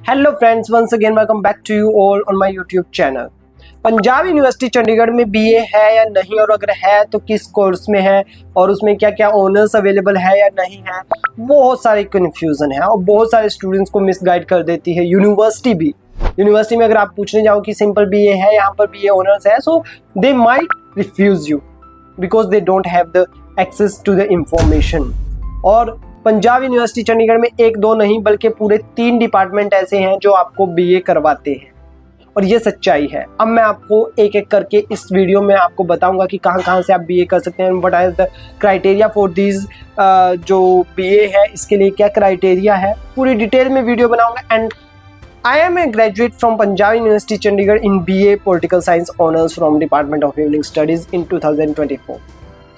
Hello friends, once again welcome back to you all on my YouTube channel. Punjab university Chandigarh में BA है या नहीं, और अगर है तो किस कोर्स में है, और उसमें क्या क्या ऑनर्स अवेलेबल है या नहीं है। बहुत सारी कन्फ्यूजन है और बहुत सारे स्टूडेंट्स को मिसगाइड कर देती है यूनिवर्सिटी भी। यूनिवर्सिटी में अगर आप पूछने जाओ कि सिंपल बीए है, यहाँ पर बीए ऑनर्स है, so they might refuse you because they don't have the access to the information. और पंजाब यूनिवर्सिटी चंडीगढ़ में एक दो नहीं बल्कि पूरे 3 डिपार्टमेंट ऐसे हैं जो आपको बीए करवाते हैं, और ये सच्चाई है। अब मैं आपको एक एक करके इस वीडियो में आपको बताऊंगा कि कहाँ कहाँ से आप बीए कर सकते हैं, what are the criteria for this. जो बीए है इसके लिए क्या क्राइटेरिया है, पूरी डिटेल में वीडियो बनाऊंगा। And I am a graduate from Punjab university Chandigarh in BA political science honours from department of evening studies in 2024।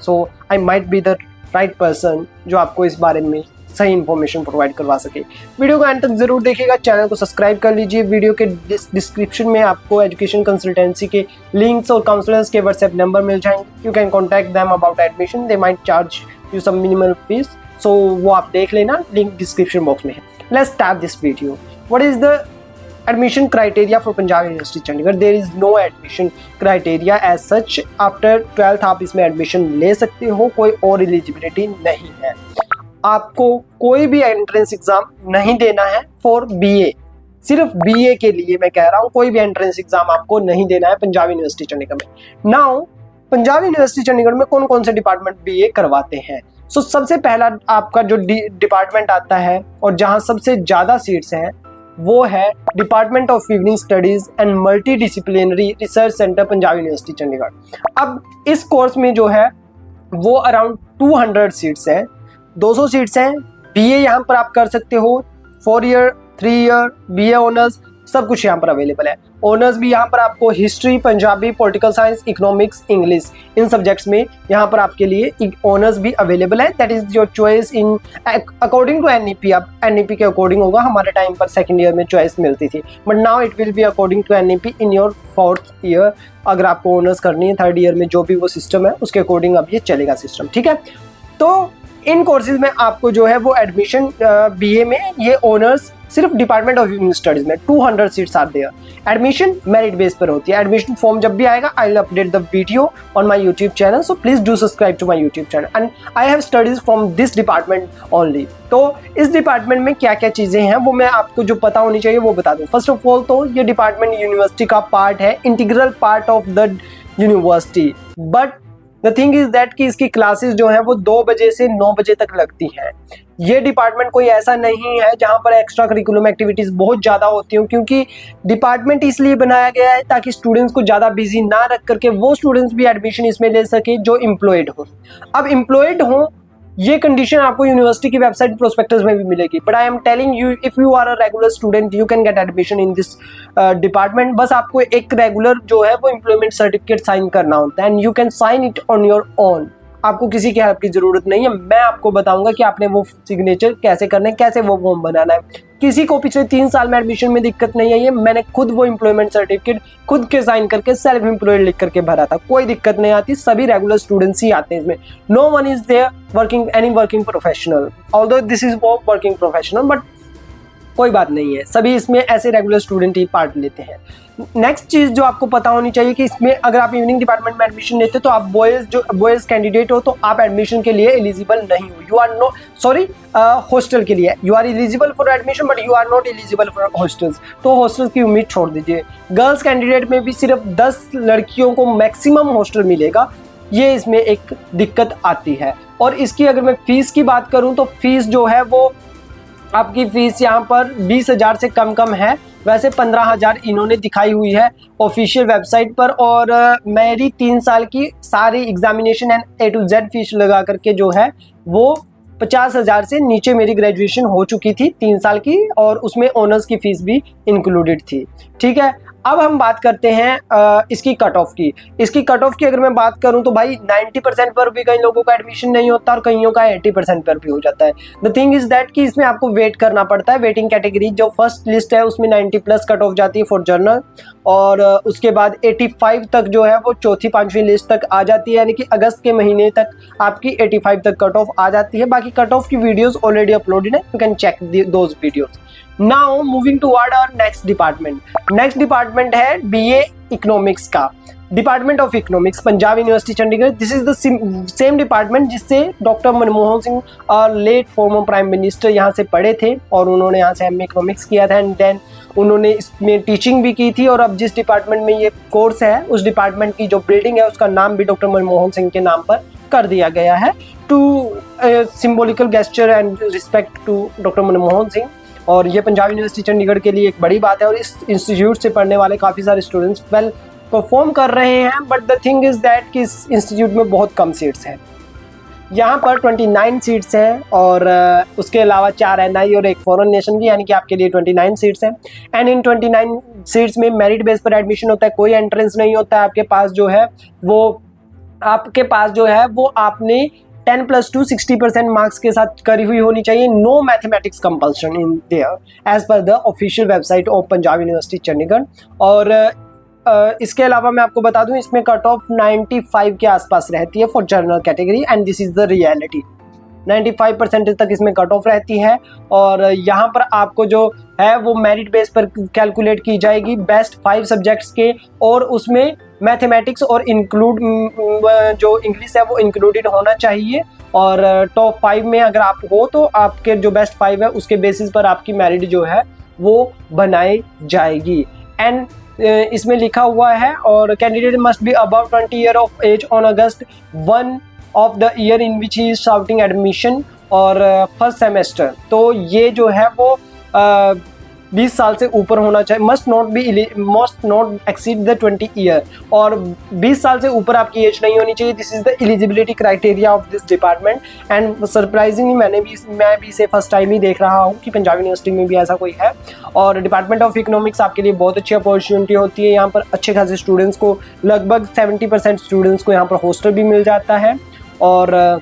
So I might be the right person जो आपको इस बारे में सही इन्फॉर्मेशन प्रोवाइड करवा सके। वीडियो को एंड तक जरूर देखिएगा, चैनल को सब्सक्राइब कर लीजिए। वीडियो के डिस्क्रिप्शन में आपको एजुकेशन कंसल्टेंसी के लिंक्स और काउंसलर्स के व्हाट्सएप नंबर मिल जाएंगे। You can contact them about admission, they might charge you some minimal fees, so वो आप देख लेना, लिंक डिस्क्रिप्शन बॉक्स में है। Let's start this video. What is the admission criteria for Punjab University Chandigarh? There is no admission criteria as such. After 12th आप इसमें admission ले सकते हो, कोई और एलिजिबिलिटी नहीं है। आपको कोई भी एंट्रेंस एग्जाम नहीं देना है फॉर बीए। सिर्फ बीए के लिए मैं कह रहा हूँ, कोई भी एंट्रेंस एग्जाम आपको नहीं देना है पंजाब यूनिवर्सिटी चंडीगढ़ में। नाउ पंजाब यूनिवर्सिटी चंडीगढ़ में कौन कौन से डिपार्टमेंट बीए करवाते हैं। सो सबसे पहला आपका जो डिपार्टमेंट आता है और जहाँ सबसे ज़्यादा सीट्स हैं वो है department of evening studies and multi disciplinary research centre Punjab university Chandigarh. अब इस कोर्स में जो है वो अराउंड 200 सीट्स हैं, 200 सीट्स हैं। बीए यहाँ पर आप कर सकते हो, 4 ईयर 3 ईयर बीए ऑनर्स सब कुछ यहाँ पर अवेलेबल है। ऑनर्स भी यहाँ पर आपको history, Punjabi, political science, economics, English, इन सब्जेक्ट्स में यहाँ पर आपके लिए ऑनर्स भी अवेलेबल है। That is your choice in according to NEP. अब एनईपी के अकॉर्डिंग होगा, हमारे टाइम पर सेकंड ईयर में चॉइस मिलती थी, but now it will be according to NEP in your 4th year. अगर आपको ऑनर्स करनी है 3rd ईयर में, जो भी वो सिस्टम है उसके अकॉर्डिंग अब ये चलेगा सिस्टम, ठीक है। तो इन कोर्सेज में आपको जो है वो एडमिशन बीए में ये ऑनर्स सिर्फ डिपार्टमेंट ऑफ इवनिंग स्टडीज में 200 seats are there. Admission merit base पर होती है। एडमिशन फॉर्म जब भी आएगा I will update the video on my YouTube channel, so please do subscribe to my YouTube channel and I have studies from this department only. तो इस department में क्या क्या चीजें हैं वो मैं आपको जो पता होनी चाहिए वो बता दूं। फर्स्ट ऑफ ऑल तो ये डिपार्टमेंट यूनिवर्सिटी का पार्ट है, integral part of the university. But the thing is that कि इसकी क्लासेस जो है वो 2 बजे से 9 बजे तक लगती हैं। ये डिपार्टमेंट कोई ऐसा नहीं है जहाँ पर एक्स्ट्रा करिकुलम एक्टिविटीज़ बहुत ज़्यादा होती हैं, क्योंकि डिपार्टमेंट इसलिए बनाया गया है ताकि स्टूडेंट्स को ज़्यादा बिजी ना रख करके वो स्टूडेंट्स भी एडमिशन इसमें ले सके जो एम्प्लॉयड हो। अब एम्प्लॉयड हो ये कंडीशन आपको यूनिवर्सिटी की वेबसाइट प्रोस्पेक्टस में भी मिलेगी, but I am telling you if you are a regular student you can get admission in this department. बस आपको एक रेगुलर जो है वो एम्प्लॉयमेंट सर्टिफिकेट साइन करना होता है and you can sign it on your own. आपको किसी की हेल्प की जरूरत नहीं है। मैं आपको बताऊंगा कि आपने वो सिग्नेचर कैसे करना है, कैसे वो फॉर्म बनाना है। किसी को पिछले 3 साल में एडमिशन में दिक्कत नहीं आई है। मैंने खुद वो एम्प्लॉयमेंट सर्टिफिकेट खुद के साइन करके सेल्फ एम्प्लॉयड लिख करके भरा था, कोई दिक्कत नहीं आती। सभी रेगुलर स्टूडेंट्स ही आते हैं इसमें। No one is there working any working professional, although this is for working professional, but कोई बात नहीं है, सभी इसमें ऐसे रेगुलर स्टूडेंट ही पार्ट लेते हैं। नेक्स्ट चीज जो आपको पता होनी चाहिए कि इसमें अगर आप इवनिंग डिपार्टमेंट में एडमिशन लेते हो तो आप बॉयज कैंडिडेट हो तो आप एडमिशन के लिए एलिजिबल नहीं हो। You are no sorry hostel के लिए you are eligible for admission but you are not eligible for hostels. तो हॉस्टल्स की उम्मीद छोड़ दीजिए। गर्ल्स कैंडिडेट में भी सिर्फ 10 लड़कियों को मैक्सिमम हॉस्टल मिलेगा, ये इसमें एक दिक्कत आती है। और इसकी अगर मैं फीस की बात करूँ तो फीस जो है वो आपकी फीस यहाँ पर 20,000 से कम है। वैसे 15,000 इन्होंने दिखाई हुई है ऑफिशियल वेबसाइट पर, और मेरी 3 साल की सारी examination and A to Z fees लगा करके जो है वो 50,000 से नीचे मेरी ग्रेजुएशन हो चुकी थी 3 साल की, और उसमें ऑनर्स की फीस भी इंक्लूडेड थी, ठीक है। अब हम बात करते हैं इसकी कट ऑफ की। इसकी कट ऑफ की अगर मैं बात करूं तो भाई 90% पर भी कई लोगों का एडमिशन नहीं होता और कईयों का 80% पर भी हो जाता है। द थिंग इज दैट कि इसमें आपको वेट करना पड़ता है। वेटिंग कैटेगरी जो फर्स्ट लिस्ट है उसमें 90+ कट ऑफ जाती है फॉर जर्नल, और उसके बाद 85 तक जो है वो चौथी 5वीं लिस्ट तक आ जाती है, यानी कि अगस्त के महीने तक आपकी 85 तक कट ऑफ आ जाती है। बाकी कट ऑफ की वीडियोज़ ऑलरेडी अपलोडेड है, you can check those videos. Now moving toward our next department है बीए इकोनॉमिक्स का, department of economics, Punjab university Chandigarh. This is the same department जिससे doctor Manmohan Singh late former prime minister यहाँ से पढ़े थे और उन्होंने यहाँ से एमए इकोनॉमिक्स किया था एंड देन उन्होंने इसमें टीचिंग भी की थी। और अब जिस डिपार्टमेंट में ये कोर्स है उस डिपार्टमेंट की जो बिल्डिंग है उसका नाम भी डॉक्टर मनमोहन सिंह के नाम पर कर दिया गया है, to symbolical gesture and respect to doctor Manmohan Singh. और ये पंजाब यूनिवर्सिटी चंडीगढ़ के लिए एक बड़ी बात है और इस इंस्टीट्यूट से पढ़ने वाले काफ़ी सारे स्टूडेंट्स वेल परफॉर्म कर रहे हैं। But the thing is that कि इस इंस्टीट्यूट में बहुत कम सीट्स हैं, यहाँ पर 29 सीट्स हैं और उसके अलावा 4 NI और 1 फॉरेन नेशन की, यानी कि आपके लिए 29 सीट्स हैं। एंड इन 29 सीट्स में मेरिट बेस पर एडमिशन होता है, कोई एंट्रेंस नहीं होता है। आपके पास जो है वो आपने 10+2 60% मार्क्स के साथ करी हुई होनी चाहिए। No mathematics compulsion in there as per the official website of Punjab university Chandigarh. और इसके अलावा मैं आपको बता दूं इसमें कट ऑफ 95 के आसपास रहती है for general category and this is the reality. 95% तक इसमें कट ऑफ रहती है और यहाँ पर आपको जो है वो मेरिट बेस पर कैलकुलेट की जाएगी बेस्ट 5 सब्जेक्ट्स के, और उसमें मैथमेटिक्स और इंक्लूड जो इंग्लिश है वो इंक्लूडेड होना चाहिए। और टॉप 5 में अगर आप हो तो आपके जो बेस्ट 5 है उसके बेसिस पर आपकी मेरिट जो है वो बनाई जाएगी। एंड इसमें लिखा हुआ है और candidate must be above 20 year of age on August 1 of the year in which he is shouting admission और फर्स्ट सेमेस्टर। तो ये जो है वो 20 साल से ऊपर होना चाहिए, must not exceed the 20 year, और 20 साल से ऊपर आपकी एज नहीं होनी चाहिए। This is the eligibility criteria of this department and surprisingly मैं भी इसे फर्स्ट टाइम ही देख रहा हूँ कि पंजाब यूनिवर्सिटी में भी ऐसा कोई है। और डिपार्टमेंट ऑफ इकोनॉमिक्स आपके लिए बहुत अच्छी अपॉर्चुनिटी होती है। यहाँ पर अच्छे खासे स्टूडेंट्स को, लगभग 70% स्टूडेंट्स को यहाँ पर हॉस्टल भी मिल जाता है। और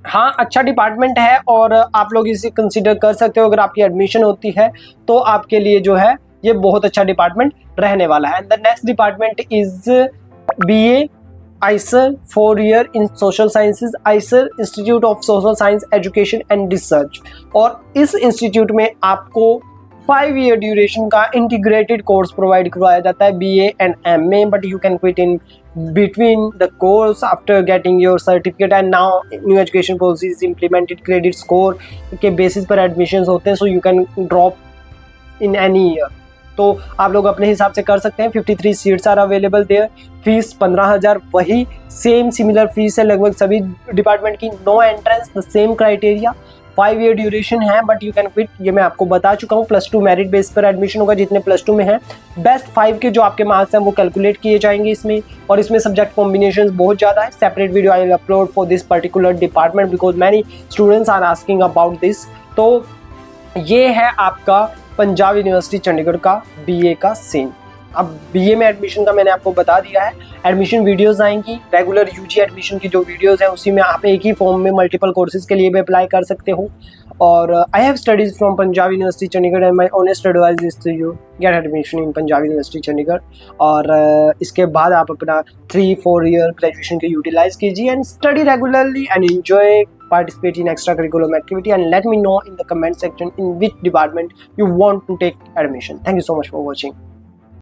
हाँ, अच्छा डिपार्टमेंट है और आप लोग इसे कंसीडर कर सकते हो। अगर आपकी एडमिशन होती है तो आपके लिए जो है ये बहुत अच्छा डिपार्टमेंट रहने वाला है। The next department is BA Eicher 4 year in social sciences, Eicher institute of social science education and research. और इस इंस्टीट्यूट में आपको 5 ईयर ड्यूरेशन का इंटीग्रेटेड कोर्स प्रोवाइड करवाया जाता है, BA and MA, but you can quit in between the course after getting your certificate। and now new education policy is implemented, credit score के basis पर admissions होते हैं, so you can drop in any year। तो आप लोग अपने हिसाब से कर सकते हैं। 53 seats are available there. Fees 15,000 वही सेम सिमिलर फीस है लगभग सभी डिपार्टमेंट की। No entrance, the same criteria, 5 year duration है, बट यू कैन क्विट, ये मैं आपको बता चुका हूँ। +2 मेरिट बेस पर एडमिशन होगा, जितने +2 में हैं बेस्ट 5 के जो आपके मार्क्स हैं वो कैलकुलेट किए जाएंगे इसमें। और इसमें सब्जेक्ट कॉम्बिनेशन बहुत ज़्यादा है। Separate video I will upload for this particular department because many students are asking about this. तो ये है आपका पंजाब यूनिवर्सिटी चंडीगढ़ का BA का सीन। अब BA में एडमिशन का मैंने आपको बता दिया है। एडमिशन वीडियोस आएंगी, रेगुलर UG एडमिशन की जो वीडियोस हैं उसी में आप एक ही फॉर्म में मल्टीपल कोर्सेज के लिए भी अप्लाई कर सकते हो। और I have studies from Punjab university Chandigarh and my honest advice is to you get admission in Punjab university Chandigarh. और इसके बाद आप अपना 3-4 ईयर ग्रेजुएशन के यूटिलाइज कीजिए and study regularly and enjoy, participate in extracurricular activity and let me know in the comment section in which department you want to take admission. Thank you so much for watching.